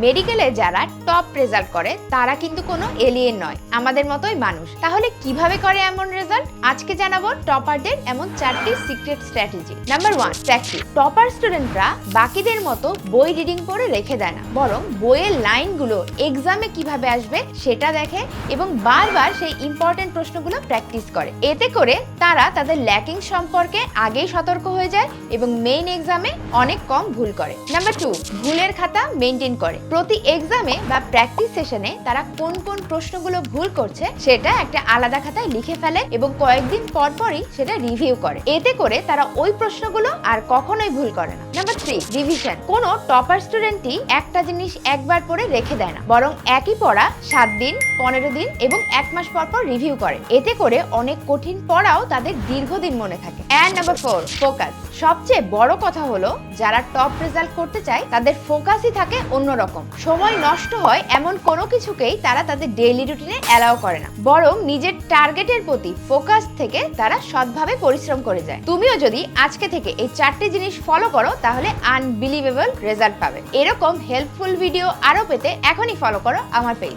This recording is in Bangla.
মেডিকেলে যারা টপ রেজাল্ট করে তারা কিন্তু কোনো এলিয়েন নয়, আমাদের মতোই মানুষ। তাহলে কিভাবে করে এমন রেজাল্ট? আজকে জানাবো টপারদের এমন 4টি secret strategy. Number 1, practice. Topper স্টুডেন্টরা বাকিদের মতো বই রিডিং করে রেখে দেয় না, বরং বইয়ের লাইনগুলো এক্সামে কিভাবে আসবে সেটা দেখে এবং বারবার সেই ইম্পর্টেন্ট প্রশ্নগুলো প্র্যাকটিস করে। এতে করে তারা তাদের ল্যাকিং সম্পর্কে আগেই সতর্ক হয়ে যায় এবং মেইন এক্সামে অনেক কম ভুল করে। নাম্বার 2, ভুলের খাতা মেনটেন করে। প্রতি এক্সামে বা প্র্যাকটিস সেশনে তারা কোন কোন প্রশ্নগুলো ভুল করছে সেটা একটা আলাদা খাতায় লিখে ফেলে এবং কয়েকদিন পর পরই সেটা রিভিউ করে। এতে করে তারা ওই প্রশ্নগুলো আর কখনোই ভুল করে না। Number 3, revision. কোনো টপার স্টুডেন্টই একটা জিনিস একবার পড়ে রেখে দেয় না, বরং একই পড়া 7 দিন, 15 দিন এবং 1 মাস পর পর রিভিউ করে। এতে করে অনেক কঠিন পড়াও তাদের দীর্ঘদিন মনে থাকে। And number 4, focus. সবচেয়ে বড় কথা হলো যারা টপ রেজাল্ট করতে চায় তাদের ফোকাসই থাকে অন্যরকম। সময় নষ্ট হয় এমন কোনো কিছুকেই তারা তাদের ডেইলি রুটিনে অ্যালাউ করে না, বরং নিজের টার্গেটের প্রতি ফোকাস থেকে তারা সৎভাবে পরিশ্রম করে যায়। তুমিও যদি আজকে থেকে এই 4টি জিনিস ফলো করো তাহলে আনবিলিভেবল রেজাল্ট পাবে। এরকম হেল্পফুল ভিডিও আরো পেতে এখনই ফলো করো আমার পেজ।